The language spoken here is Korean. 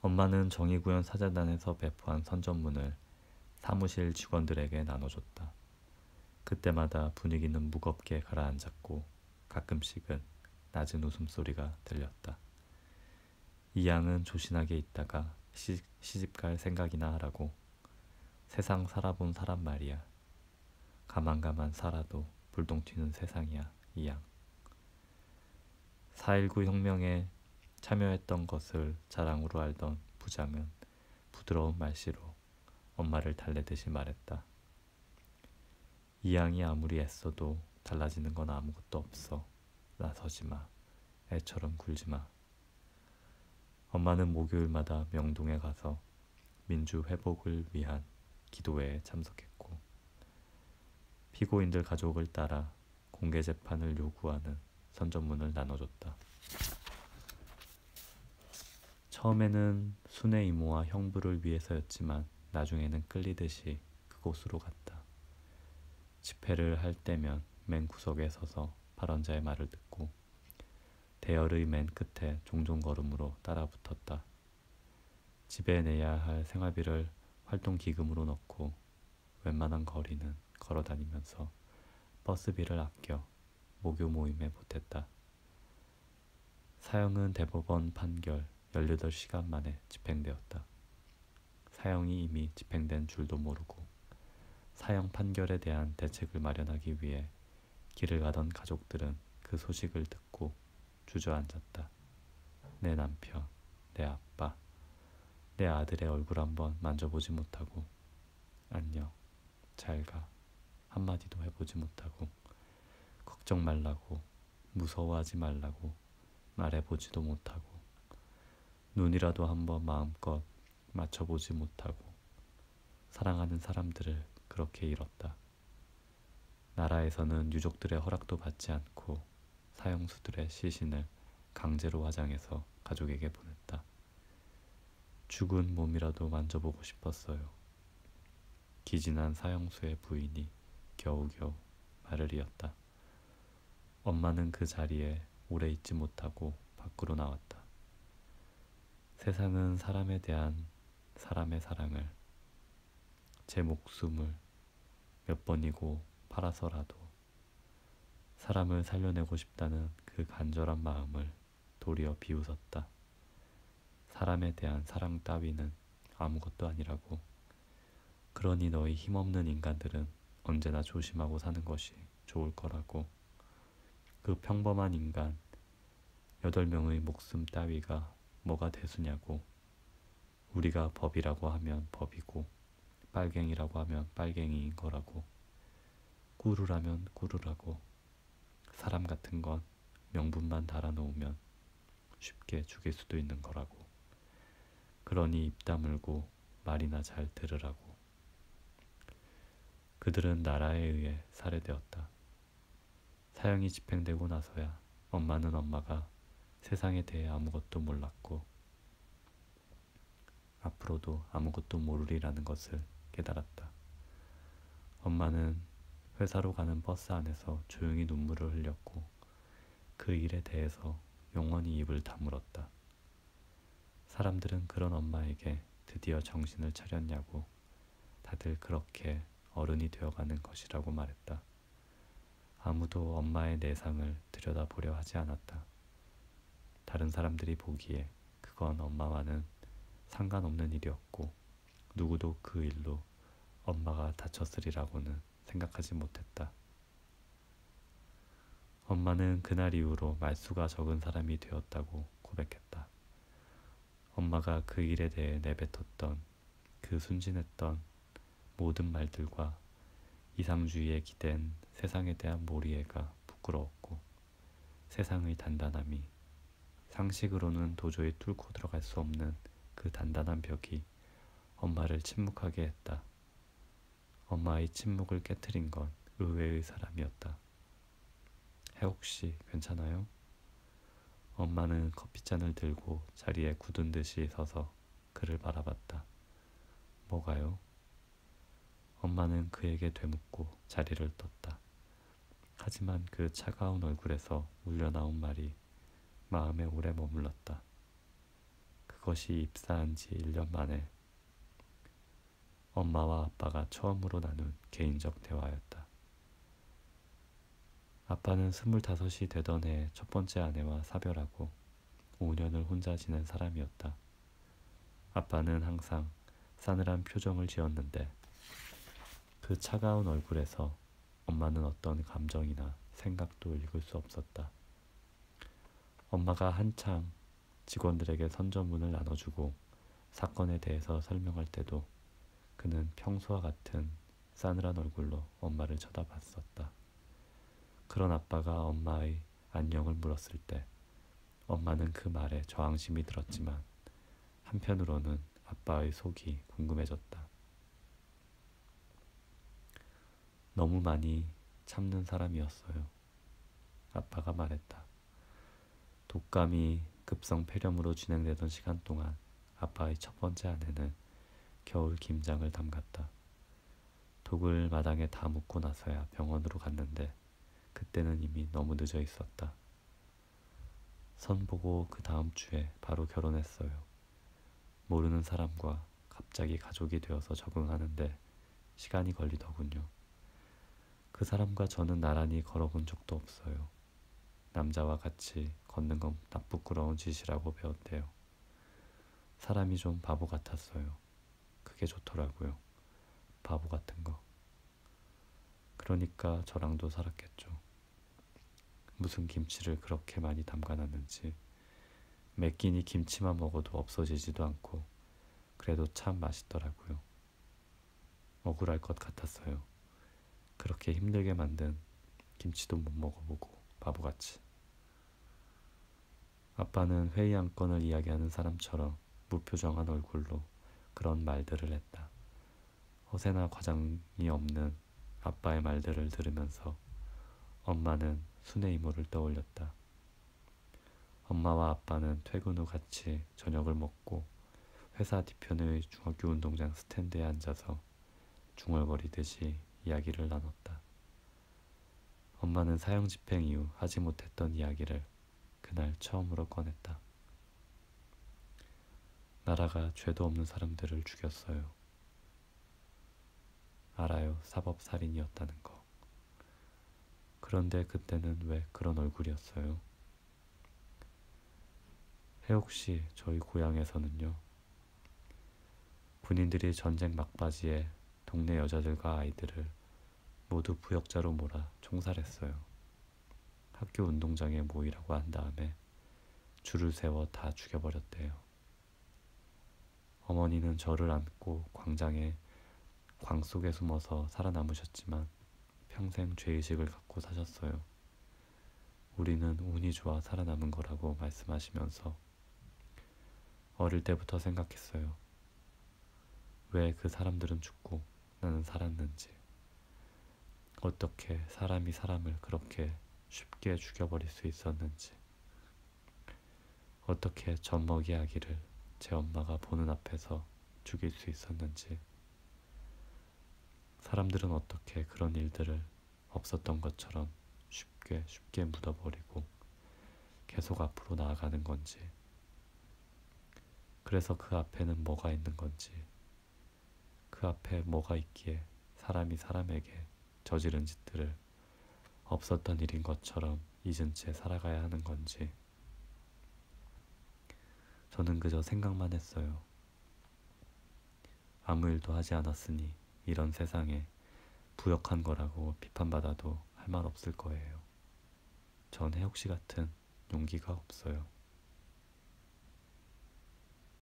엄마는 정의구현 사재단에서 배포한 선전문을 사무실 직원들에게 나눠줬다. 그때마다 분위기는 무겁게 가라앉았고 가끔씩은 낮은 웃음소리가 들렸다. 이 양은 조신하게 있다가 시집갈 생각이나 하라고. 세상 살아본 사람 말이야. 가만가만 살아도 불똥 튀는 세상이야, 이 양. 4.19 혁명에 참여했던 것을 자랑으로 알던 부장은 부드러운 말씨로 엄마를 달래듯이 말했다. 이 양이 아무리 애써도 달라지는 건 아무것도 없어. 나서지 마. 애처럼 굴지 마. 엄마는 목요일마다 명동에 가서 민주 회복을 위한 기도회에 참석했고 피고인들 가족을 따라 공개 재판을 요구하는 선전문을 나눠줬다. 처음에는 순애 이모와 형부를 위해서였지만 나중에는 끌리듯이 그곳으로 갔다. 집회를 할 때면 맨 구석에 서서 발언자의 말을 듣고 대열의 맨 끝에 종종 걸음으로 따라붙었다. 집에 내야 할 생활비를 활동기금으로 넣고 웬만한 거리는 걸어다니면서 버스비를 아껴 모교 모임에 보탰다. 사형은 대법원 판결 18시간 만에 집행되었다. 사형이 이미 집행된 줄도 모르고 사형 판결에 대한 대책을 마련하기 위해 길을 가던 가족들은 그 소식을 듣고 주저앉았다. 내 남편, 내 아빠, 내 아들의 얼굴 한번 만져보지 못하고 안녕, 잘가 한마디도 해보지 못하고 걱정 말라고 무서워하지 말라고 말해보지도 못하고 눈이라도 한번 마음껏 맞춰보지 못하고 사랑하는 사람들을 그렇게 잃었다. 나라에서는 유족들의 허락도 받지 않고 사형수들의 시신을 강제로 화장해서 가족에게 보냈다. 죽은 몸이라도 만져보고 싶었어요. 기진한 사형수의 부인이 겨우겨우 말을 이었다. 엄마는 그 자리에 오래 있지 못하고 밖으로 나왔다. 세상은 사람에 대한 사람의 사랑을 제 목숨을 몇 번이고 팔아서라도 사람을 살려내고 싶다는 그 간절한 마음을 도리어 비웃었다. 사람에 대한 사랑 따위는 아무것도 아니라고. 그러니 너희 힘없는 인간들은 언제나 조심하고 사는 것이 좋을 거라고. 그 평범한 인간 8명의 목숨 따위가 뭐가 대수냐고. 우리가 법이라고 하면 법이고 빨갱이라고 하면 빨갱이인 거라고. 꾸루라면 꾸루라고. 사람 같은 건 명분만 달아놓으면 쉽게 죽일 수도 있는 거라고. 그러니 입 다물고 말이나 잘 들으라고. 그들은 나라에 의해 살해되었다. 사형이 집행되고 나서야 엄마는 엄마가 세상에 대해 아무것도 몰랐고 앞으로도 아무것도 모르리라는 것을 깨달았다. 엄마는 회사로 가는 버스 안에서 조용히 눈물을 흘렸고 그 일에 대해서 영원히 입을 다물었다. 사람들은 그런 엄마에게 드디어 정신을 차렸냐고 다들 그렇게 어른이 되어가는 것이라고 말했다. 아무도 엄마의 내상을 들여다보려 하지 않았다. 다른 사람들이 보기에 그건 엄마와는 상관없는 일이었고 누구도 그 일로 엄마가 다쳤으리라고는 생각하지 못했다. 엄마는 그날 이후로 말수가 적은 사람이 되었다고 고백했다. 엄마가 그 일에 대해 내뱉었던 그 순진했던 모든 말들과 이상주의에 기댄 세상에 대한 몰이해가 부끄러웠고 세상의 단단함이 상식으로는 도저히 뚫고 들어갈 수 없는 그 단단한 벽이 엄마를 침묵하게 했다. 엄마의 침묵을 깨트린 건 의외의 사람이었다. 혜옥씨 괜찮아요? 엄마는 커피잔을 들고 자리에 굳은 듯이 서서 그를 바라봤다. 뭐가요? 엄마는 그에게 되묻고 자리를 떴다. 하지만 그 차가운 얼굴에서 울려나온 말이 마음에 오래 머물렀다. 그것이 입사한 지 1년 만에 엄마와 아빠가 처음으로 나눈 개인적 대화였다. 아빠는 25이 되던 해 첫 번째 아내와 사별하고 5년을 혼자 지낸 사람이었다. 아빠는 항상 싸늘한 표정을 지었는데 그 차가운 얼굴에서 엄마는 어떤 감정이나 생각도 읽을 수 없었다. 엄마가 한창 직원들에게 선전문을 나눠주고 사건에 대해서 설명할 때도 그는 평소와 같은 싸늘한 얼굴로 엄마를 쳐다봤었다. 그런 아빠가 엄마의 안녕을 물었을 때 엄마는 그 말에 저항심이 들었지만 한편으로는 아빠의 속이 궁금해졌다. 너무 많이 참는 사람이었어요. 아빠가 말했다. 독감이 급성 폐렴으로 진행되던 시간 동안 아빠의 첫 번째 아내는 겨울 김장을 담갔다. 독을 마당에 다 묻고 나서야 병원으로 갔는데 그때는 이미 너무 늦어 있었다. 선보고 그 다음 주에 바로 결혼했어요. 모르는 사람과 갑자기 가족이 되어서 적응하는데 시간이 걸리더군요. 그 사람과 저는 나란히 걸어본 적도 없어요. 남자와 같이 걷는 건 부끄러운 짓이라고 배웠대요. 사람이 좀 바보 같았어요. 그게 좋더라고요. 바보 같은 거. 그러니까 저랑도 살았겠죠. 무슨 김치를 그렇게 많이 담가놨는지 매 끼니 김치만 먹어도 없어지지도 않고 그래도 참 맛있더라고요. 억울할 것 같았어요. 그렇게 힘들게 만든 김치도 못 먹어보고 바보같이. 아빠는 회의 안건을 이야기하는 사람처럼 무표정한 얼굴로 그런 말들을 했다. 허세나 과장이 없는 아빠의 말들을 들으면서 엄마는 순의 이모를 떠올렸다. 엄마와 아빠는 퇴근 후 같이 저녁을 먹고 회사 뒤편의 중학교 운동장 스탠드에 앉아서 중얼거리듯이 이야기를 나눴다. 엄마는 사형 집행 이후 하지 못했던 이야기를 그날 처음으로 꺼냈다. 나라가 죄도 없는 사람들을 죽였어요. 알아요. 사법살인이었다는 거. 그런데 그때는 왜 그런 얼굴이었어요? 해옥씨, 저희 고향에서는요. 군인들이 전쟁 막바지에 동네 여자들과 아이들을 모두 부역자로 몰아 총살했어요. 학교 운동장에 모이라고 한 다음에 줄을 세워 다 죽여버렸대요. 어머니는 저를 안고 광 속에 숨어서 살아남으셨지만 평생 죄의식을 갖고 사셨어요. 우리는 운이 좋아 살아남은 거라고 말씀하시면서 어릴 때부터 생각했어요. 왜 그 사람들은 죽고 나는 살았는지. 어떻게 사람이 사람을 그렇게 쉽게 죽여버릴 수 있었는지. 어떻게 젖먹이 아기를 제 엄마가 보는 앞에서 죽일 수 있었는지. 사람들은 어떻게 그런 일들을 없었던 것처럼 쉽게 묻어버리고 계속 앞으로 나아가는 건지. 그래서 그 앞에는 뭐가 있는 건지. 그 앞에 뭐가 있기에 사람이 사람에게 저지른 짓들을 없었던 일인 것처럼 잊은 채 살아가야 하는 건지. 저는 그저 생각만 했어요. 아무 일도 하지 않았으니 이런 세상에 부역한 거라고 비판받아도 할 말 없을 거예요. 전 혜옥씨 같은 용기가 없어요.